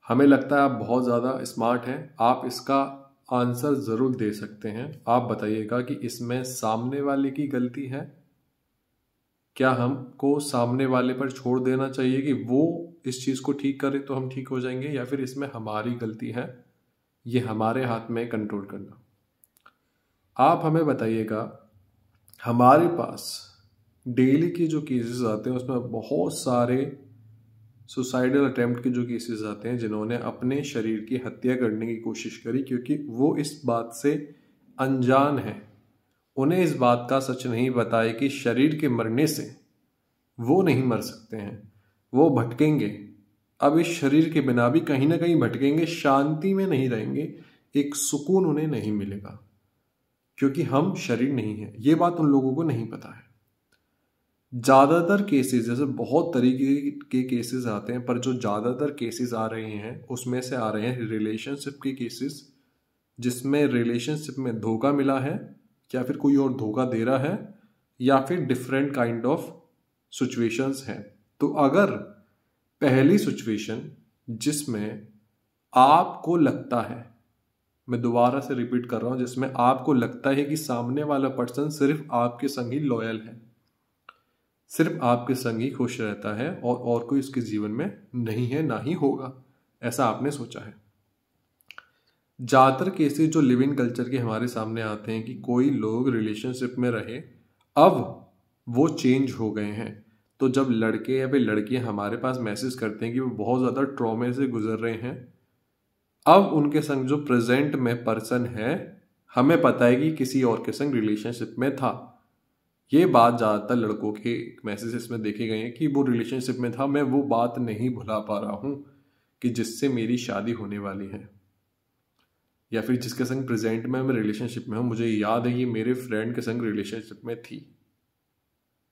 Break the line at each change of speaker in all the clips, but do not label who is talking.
हमें लगता है आप बहुत ज़्यादा स्मार्ट हैं, आप इसका आंसर ज़रूर दे सकते हैं। आप बताइएगा कि इसमें सामने वाले की गलती है? क्या हमको सामने वाले पर छोड़ देना चाहिए कि वो इस चीज़ को ठीक करे तो हम ठीक हो जाएंगे, या फिर इसमें हमारी गलती है, ये हमारे हाथ में कंट्रोल करना? आप हमें बताइएगा। हमारे पास डेली के जो केसेस आते हैं उसमें बहुत सारे सुसाइडल अटेम्प्ट के जो केसेस आते हैं जिन्होंने अपने शरीर की हत्या करने की कोशिश करी, क्योंकि वो इस बात से अनजान है, उन्हें इस बात का सच नहीं बताया कि शरीर के मरने से वो नहीं मर सकते हैं, वो भटकेंगे। अब इस शरीर के बिना भी कहीं ना कहीं भटकेंगे, शांति में नहीं रहेंगे, एक सुकून उन्हें नहीं मिलेगा, क्योंकि हम शरीर नहीं है। ये बात उन लोगों को नहीं पता है। ज़्यादातर केसेस, जैसे बहुत तरीके के केसेस आते हैं, पर जो ज़्यादातर केसेस आ रहे हैं उसमें से आ रहे हैं रिलेशनशिप के केसेस, जिसमें रिलेशनशिप में धोखा मिला है, या फिर कोई और धोखा दे रहा है, या फिर डिफरेंट काइंड ऑफ सिचुएशंस हैं। तो अगर पहली सिचुएशन जिसमें आपको लगता है, मैं दोबारा से रिपीट कर रहा हूं, जिसमें आपको लगता है कि सामने वाला पर्सन सिर्फ आपके संग ही लॉयल है, सिर्फ आपके संग ही खुश रहता है और कोई उसके जीवन में नहीं है, ना ही होगा, ऐसा आपने सोचा है। ज़्यादातर केसेस जो लिव इन कल्चर के हमारे सामने आते हैं कि कोई लोग रिलेशनशिप में रहे, अब वो चेंज हो गए हैं। तो जब लड़के या फिर लड़कियां हमारे पास मैसेज करते हैं कि वो बहुत ज़्यादा ट्रॉमे से गुजर रहे हैं, अब उनके संग जो प्रेजेंट में पर्सन है, हमें पता है कि किसी और के संग रिलेशनशिप में था। ये बात ज़्यादातर लड़कों के मैसेजेस में देखे गए हैं कि वो रिलेशनशिप में था, मैं वो बात नहीं भुला पा रहा हूँ कि जिससे मेरी शादी होने वाली है, या फिर जिसके संग प्रेजेंट में मैं रिलेशनशिप में हूँ, मुझे याद है ये मेरे फ्रेंड के संग रिलेशनशिप में थी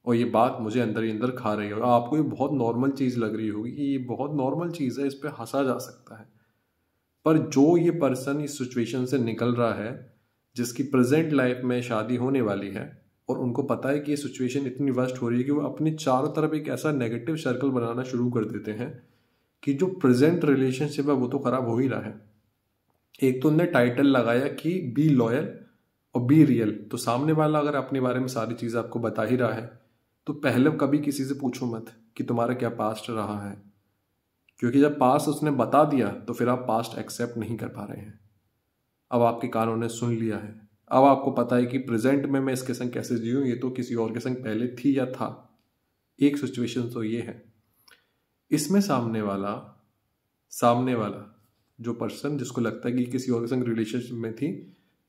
और ये बात मुझे अंदर ही अंदर खा रही है। और आपको ये बहुत नॉर्मल चीज़ लग रही होगी कि ये बहुत नॉर्मल चीज़ है, इस पर हंसा जा सकता है, पर जो ये पर्सन इस सिचुएशन से निकल रहा है, जिसकी प्रेजेंट लाइफ में शादी होने वाली है, और उनको पता है कि ये सिचुएशन इतनी वर्स्ट हो रही है कि वो अपने चारों तरफ एक ऐसा नेगेटिव सर्कल बनाना शुरू कर देते हैं कि जो प्रेजेंट रिलेशनशिप है वो तो खराब हो ही रहा है। एक तो उन्होंने टाइटल लगाया कि बी लॉयल और बी रियल, तो सामने वाला अगर अपने बारे में सारी चीज़ आपको बता ही रहा है, तो पहले कभी किसी से पूछो मत कि तुम्हारा क्या पास्ट रहा है, क्योंकि जब पास्ट उसने बता दिया तो फिर आप पास्ट एक्सेप्ट नहीं कर पा रहे हैं। अब आपके कानों ने सुन लिया है, अब आपको पता है कि प्रेजेंट में मैं इसके संग कैसे जीऊँ, ये तो किसी और के संग पहले थी या था। एक सिचुएशन तो ये है। इसमें सामने वाला जो पर्सन जिसको लगता है कि किसी और के संग रिलेशनशिप में थी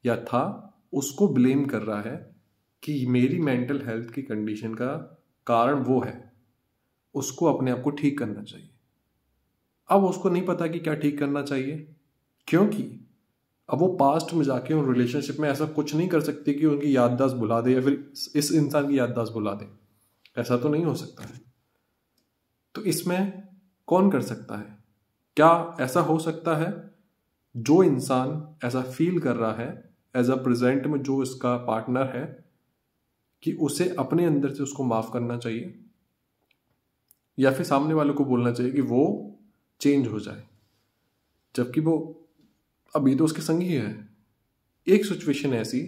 या था, उसको ब्लेम कर रहा है कि मेरी मेंटल हेल्थ की कंडीशन का कारण वो है, उसको अपने आप को ठीक करना चाहिए। अब उसको नहीं पता कि क्या ठीक करना चाहिए, क्योंकि अब वो पास्ट में जाके उन रिलेशनशिप में ऐसा कुछ नहीं कर सकती कि उनकी याददाश्त भुला दे या फिर इस इंसान की याददाश्त भुला दे, ऐसा तो नहीं हो सकता है। तो इसमें कौन कर सकता है? क्या ऐसा हो सकता है जो इंसान ऐसा फील कर रहा है एज अ प्रेजेंट में जो इसका पार्टनर है, कि उसे अपने अंदर से उसको माफ करना चाहिए, या फिर सामने वालों को बोलना चाहिए कि वो चेंज हो जाए, जबकि वो अभी तो उसके संग ही है। एक सिचुएशन ऐसी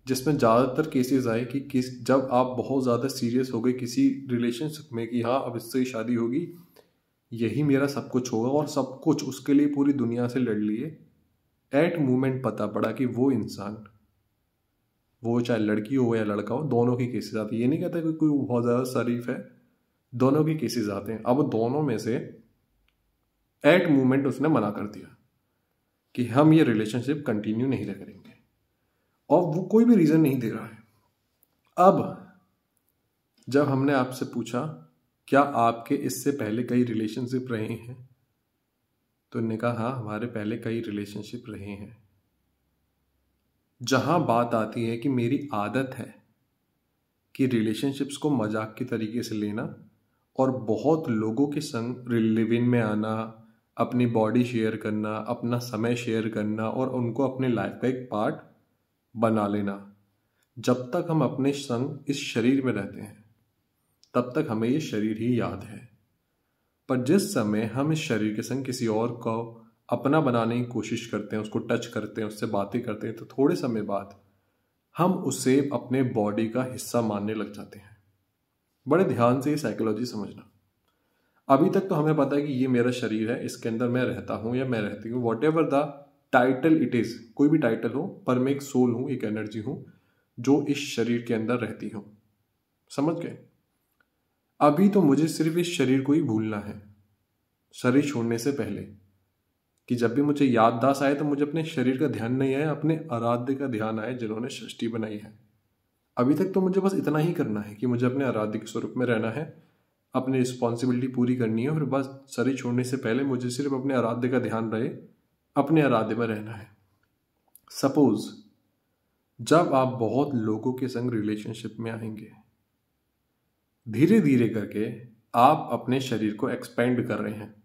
जिसमें ज़्यादातर केसेस आए कि जब आप बहुत ज़्यादा सीरियस हो गए किसी रिलेशनशिप में कि हाँ अब इससे ही शादी होगी, यही मेरा सब कुछ होगा, और सब कुछ उसके लिए पूरी दुनिया से लड़ लिए, एट मोमेंट पता पड़ा कि वो इंसान, वो चाहे लड़की हो या लड़का हो, दोनों की केसेस आती है। ये नहीं कहता कि कोई बहुत ज़्यादा शरीफ है, दोनों की केसेस आते हैं। अब दोनों में से एट मोमेंट उसने मना कर दिया कि हम ये रिलेशनशिप कंटिन्यू नहीं करेंगे, और वो कोई भी रीज़न नहीं दे रहा है। अब जब हमने आपसे पूछा क्या आपके इससे पहले कई रिलेशनशिप रहे हैं, तो उन्होंने कहा हाँ हमारे पहले कई रिलेशनशिप रहे हैं। जहाँ बात आती है कि मेरी आदत है कि रिलेशनशिप्स को मजाक के तरीके से लेना और बहुत लोगों के संग लिव इन में आना, अपनी बॉडी शेयर करना, अपना समय शेयर करना और उनको अपने लाइफ का एक पार्ट बना लेना, जब तक हम अपने संग इस शरीर में रहते हैं तब तक हमें ये शरीर ही याद है। पर जिस समय हम इस शरीर के संग किसी और को अपना बनाने की कोशिश करते हैं, उसको टच करते हैं, उससे बातें करते हैं, तो थोड़े समय बाद हम उसे अपने बॉडी का हिस्सा मानने लग जाते हैं। बड़े ध्यान से ये साइकोलॉजी समझना। अभी तक तो हमें पता है कि ये मेरा शरीर है, इसके अंदर मैं रहता हूं या मैं रहती हूँ, what ever the title it is, कोई भी टाइटल हो, पर मैं एक सोल हूं, एक एनर्जी हूं जो इस शरीर के अंदर रहती हूं। समझ गए? अभी तो मुझे सिर्फ इस शरीर को ही भूलना है शरीर छोड़ने से पहले, कि जब भी मुझे याददाश्त आए तो मुझे अपने शरीर का ध्यान नहीं आए, अपने आराध्य का ध्यान आए जिन्होंने सृष्टि बनाई है। अभी तक तो मुझे बस इतना ही करना है कि मुझे अपने आराध्य के स्वरूप में रहना है, अपनी रिस्पॉन्सिबिलिटी पूरी करनी है, और बस शरीर छोड़ने से पहले मुझे सिर्फ अपने आराध्य का ध्यान रहे, अपने आराध्य में रहना है। सपोज जब आप बहुत लोगों के संग रिलेशनशिप में आएंगे, धीरे धीरे करके आप अपने शरीर को एक्सपेंड कर रहे हैं।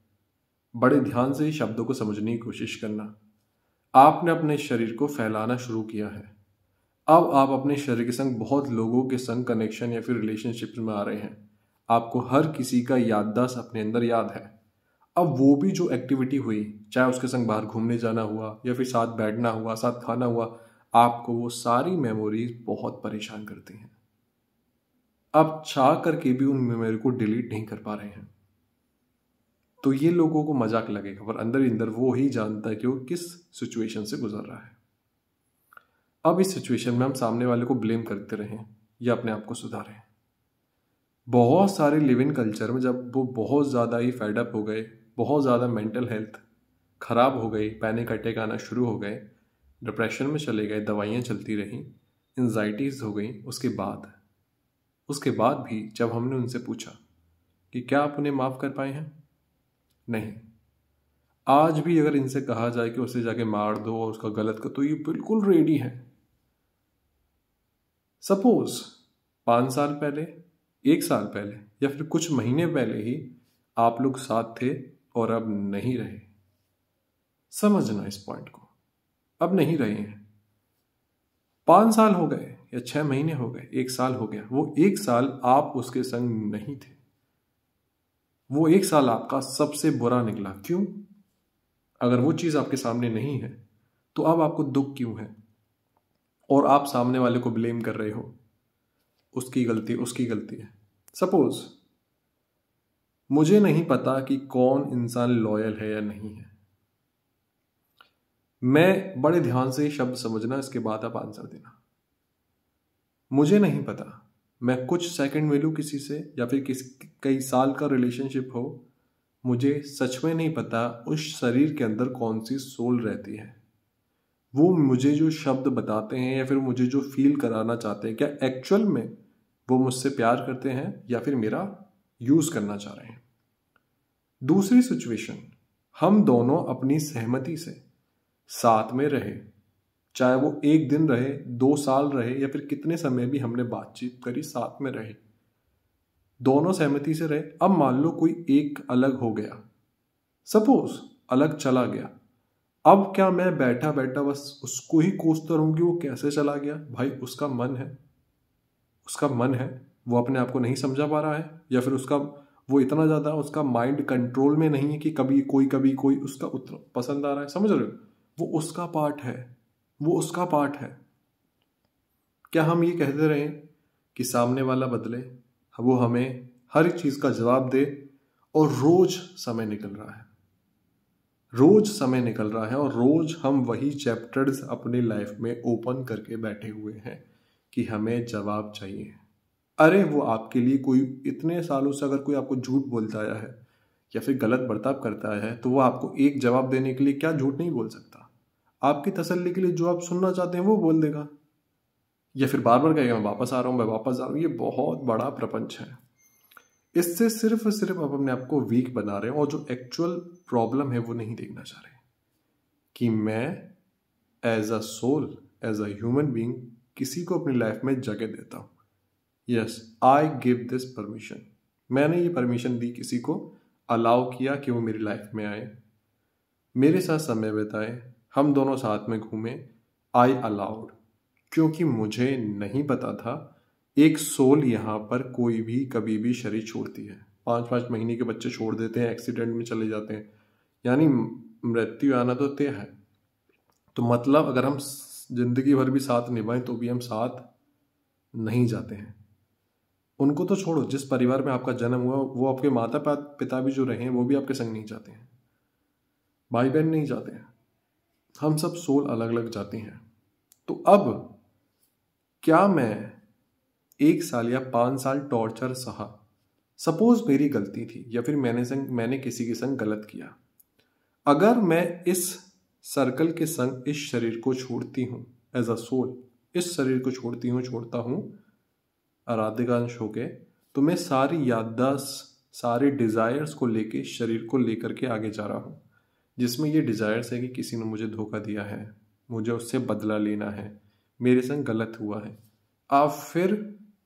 बड़े ध्यान से इस शब्दों को समझने की कोशिश करना। आपने अपने शरीर को फैलाना शुरू किया है। अब आप अपने शरीर के संग बहुत लोगों के संग कनेक्शन या फिर रिलेशनशिप में आ रहे हैं। आपको हर किसी का याददाश्त अपने अंदर याद है। अब वो भी जो एक्टिविटी हुई, चाहे उसके संग बाहर घूमने जाना हुआ या फिर साथ बैठना हुआ, साथ खाना हुआ, आपको वो सारी मेमोरीज बहुत परेशान करती हैं। आप चाह करके भी उन मेमोरी को डिलीट नहीं कर पा रहे हैं। तो ये लोगों को मजाक लगेगा, पर अंदर ही अंदर वो ही जानता है कि वो किस सिचुएशन से गुजर रहा है। अब इस सिचुएशन में हम सामने वाले को ब्लेम करते रहें या अपने आप को सुधारें। बहुत सारे लिव इन कल्चर में जब वो बहुत ज़्यादा ही फेड अप हो गए, बहुत ज़्यादा मेंटल हेल्थ खराब हो गई, पैनिक अटैक आना शुरू हो गए, डिप्रेशन में चले गए, दवाइयाँ चलती रहीं, एंजाइटीज हो गई, उसके बाद भी जब हमने उनसे पूछा कि क्या आप उन्हें माफ़ कर पाए हैं, नहीं। आज भी अगर इनसे कहा जाए कि उसे जाके मार दो और उसका गलत कर, तो ये बिल्कुल रेडी है। सपोज 5 साल पहले, 1 साल पहले या फिर कुछ महीने पहले ही आप लोग साथ थे और अब नहीं रहे। समझना इस पॉइंट को, अब नहीं रहे हैं। 5 साल हो गए या 6 महीने हो गए, 1 साल हो गया, वो 1 साल आप उसके संग नहीं थे। वो 1 साल आपका सबसे बुरा निकला। क्यों? अगर वो चीज आपके सामने नहीं है तो अब आपको दुख क्यों है? और आप सामने वाले को ब्लेम कर रहे हो, उसकी गलती है। सपोज मुझे नहीं पता कि कौन इंसान लॉयल है या नहीं है। मैं बड़े ध्यान से शब्द समझना, इसके बाद आप आंसर देना। मुझे नहीं पता, मैं कुछ सेकंड मिलूं किसी से या फिर कई साल का रिलेशनशिप हो, मुझे सच में नहीं पता उस शरीर के अंदर कौन सी सोल रहती है। वो मुझे जो शब्द बताते हैं या फिर मुझे जो फील कराना चाहते हैं, क्या एक्चुअल में वो मुझसे प्यार करते हैं या फिर मेरा यूज करना चाह रहे हैं। दूसरी सिचुएशन, हम दोनों अपनी सहमति से साथ में रहे, चाहे वो 1 दिन रहे, 2 साल रहे या फिर कितने समय भी हमने बातचीत करी, साथ में रहे, दोनों सहमति से रहे। अब मान लो कोई एक अलग हो गया, सपोज अलग चला गया। अब क्या मैं बैठा बैठा बस उसको ही कोसता रहूं कि वो कैसे चला गया? भाई उसका मन है, वो अपने आप को नहीं समझा पा रहा है, या फिर वो इतना ज्यादा उसका माइंड कंट्रोल में नहीं है कि कभी कोई उसका उतना पसंद आ रहा है। समझ रहे हो? वो उसका पार्ट है। क्या हम ये कहते रहे कि सामने वाला बदले, वो हमें हर एक चीज का जवाब दे, और रोज समय निकल रहा है और रोज हम वही चैप्टर्स अपने लाइफ में ओपन करके बैठे हुए हैं कि हमें जवाब चाहिए। अरे वो आपके लिए कोई इतने सालों से अगर कोई आपको झूठ बोलता आया है या फिर गलत बर्ताव करता है, तो वो आपको एक जवाब देने के लिए क्या झूठ नहीं बोल सकता? आपकी तसल्ली के लिए जो आप सुनना चाहते हैं वो बोल देगा, या फिर बार बार कहेगा मैं वापस आ रहा हूँ। ये बहुत बड़ा प्रपंच है। इससे सिर्फ आप अपने आप को वीक बना रहे हैं, और जो एक्चुअल प्रॉब्लम है वो नहीं देखना चाह रहे कि मैं as a soul, as a human being किसी को अपनी लाइफ में जगह देता हूं। Yes, I give this permission. मैंने ये परमिशन दी, किसी को अलाउ किया कि वो मेरी लाइफ में आए, मेरे साथ समय बिताए, हम दोनों साथ में घूमे। आई अलाउड, क्योंकि मुझे नहीं पता था एक सोल यहां पर कोई भी कभी भी शरीर छोड़ती है। 5-5 महीने के बच्चे छोड़ देते हैं, एक्सीडेंट में चले जाते हैं, यानी मृत्यु आना तो तय है। तो मतलब अगर हम जिंदगी भर भी साथ निभाएं तो भी हम साथ नहीं जाते हैं। उनको तो छोड़ो, जिस परिवार में आपका जन्म हुआ वो आपके माता पिता भी जो रहे हैं वो भी आपके संग नहीं जाते हैं, भाई बहन नहीं जाते हैं, हम सब सोल अलग अलग जाती हैं। तो अब क्या मैं 1 साल या 5 साल टॉर्चर सहा, सपोज मेरी गलती थी या फिर मैंने किसी के संग गलत किया, अगर मैं इस सर्कल के संग इस शरीर को छोड़ती हूँ एज अ सोल, इस शरीर को छोड़ता हूँ आराध्यकांश होके, तो मैं सारी याददाश्त, सारे डिजायर्स को लेके, शरीर को लेकर के आगे जा रहा हूँ, जिसमें ये डिजायर्स है कि किसी ने मुझे धोखा दिया है, मुझे उससे बदला लेना है, मेरे संग गलत हुआ है। आप फिर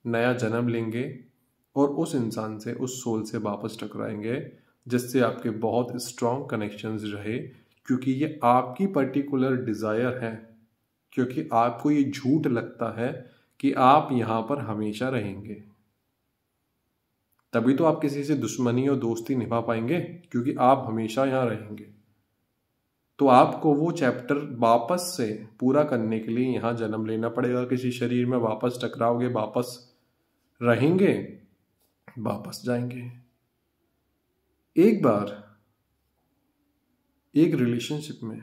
नया जन्म लेंगे और उस इंसान से, उस सोल से वापस टकराएंगे जिससे आपके बहुत स्ट्रॉन्ग कनेक्शंस रहे, क्योंकि ये आपकी पर्टिकुलर डिजायर है, क्योंकि आपको ये झूठ लगता है कि आप यहां पर हमेशा रहेंगे। तभी तो आप किसी से दुश्मनी और दोस्ती निभा पाएंगे, क्योंकि आप हमेशा यहां रहेंगे। तो आपको वो चैप्टर वापस से पूरा करने के लिए यहां जन्म लेना पड़ेगा, किसी शरीर में वापस टकराओगे, वापस रहेंगे, वापस जाएंगे। एक बार एक रिलेशनशिप में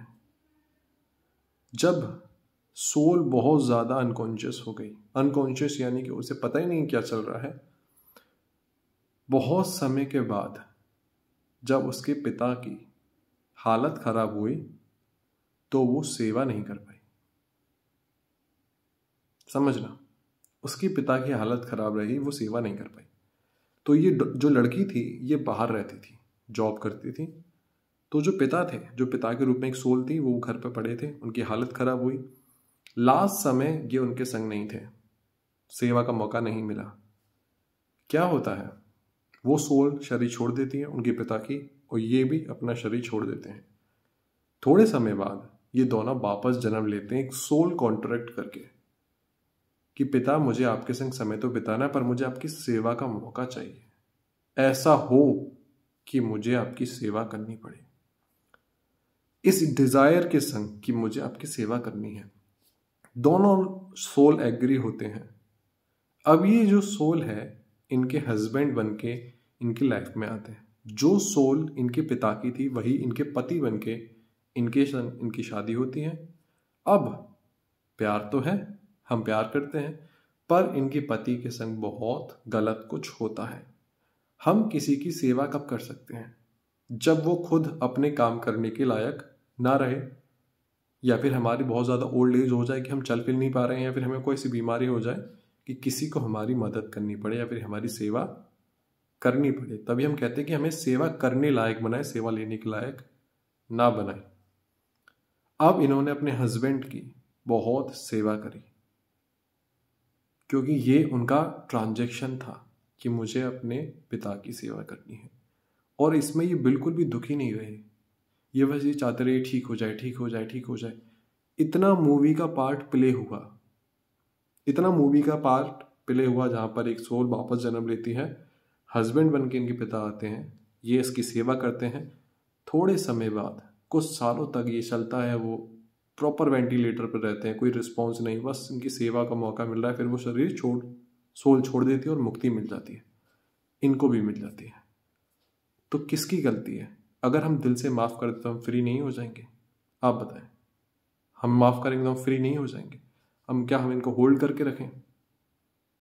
जब सोल बहुत ज्यादा अनकॉन्शियस हो गई, अनकॉन्शियस यानी कि उसे पता ही नहीं क्या चल रहा है, बहुत समय के बाद जब उसके पिता की हालत खराब हुई तो वो सेवा नहीं कर पाई। समझना, उसके पिता की हालत खराब रही, वो सेवा नहीं कर पाई। तो ये जो लड़की थी ये बाहर रहती थी, जॉब करती थी। तो जो पिता थे, जो पिता के रूप में एक सोल थी, वो घर पे पड़े थे, उनकी हालत खराब हुई, लास्ट समय ये उनके संग नहीं थे, सेवा का मौका नहीं मिला। क्या होता है, वो सोल शरीर छोड़ देती है उनके पिता की, और ये भी अपना शरीर छोड़ देते हैं। थोड़े समय बाद ये दोनों वापस जन्म लेते हैं, एक सोल कॉन्ट्रैक्ट करके कि पिता मुझे आपके संग समय तो बिताना, पर मुझे आपकी सेवा का मौका चाहिए, ऐसा हो कि मुझे आपकी सेवा करनी पड़े, इस डिजायर के संग कि मुझे आपकी सेवा करनी है। दोनों सोल एग्री होते हैं। अब ये जो सोल है इनके हस्बैंड बनके इनकी लाइफ में आते हैं। जो सोल इनके पिता की थी वही इनके पति बनके इनके संग इनकी शादी होती है। अब प्यार तो है, हम प्यार करते हैं, पर इनके पति के संग बहुत गलत कुछ होता है। हम किसी की सेवा कब कर सकते हैं? जब वो खुद अपने काम करने के लायक ना रहे, या फिर हमारी बहुत ज़्यादा ओल्ड एज हो जाए कि हम चल फिर नहीं पा रहे हैं, या फिर हमें कोई सी बीमारी हो जाए कि किसी को हमारी मदद करनी पड़े या फिर हमारी सेवा करनी पड़े। तभी हम कहते हैं कि हमें सेवा करने लायक बनाए, सेवा लेने के लायक ना बनाए। अब इन्होंने अपने हस्बैंड की बहुत सेवा करी, क्योंकि ये उनका ट्रांजैक्शन था कि मुझे अपने पिता की सेवा करनी है। और इसमें ये बिल्कुल भी दुखी नहीं रहे, ये बस ये चाहते रहे ठीक हो जाए, ठीक हो जाए, ठीक हो जाए। इतना मूवी का पार्ट प्ले हुआ, इतना मूवी का पार्ट प्ले हुआ जहाँ पर एक सोल वापस जन्म लेती है, हस्बैंड बन के इनके पिता आते हैं, ये इसकी सेवा करते हैं। थोड़े समय बाद, कुछ सालों तक ये चलता है, वो प्रॉपर वेंटिलेटर पर रहते हैं, कोई रिस्पॉन्स नहीं, बस इनकी सेवा का मौका मिल रहा है, फिर वो शरीर सोल छोड़ देती है और मुक्ति मिल जाती है, इनको भी मिल जाती है। तो किसकी गलती है? अगर हम दिल से माफ़ कर दें तो हम फ्री नहीं हो जाएंगे? आप बताएं, हम माफ़ करेंगे तो हम फ्री नहीं हो जाएंगे? हम इनको होल्ड करके रखें?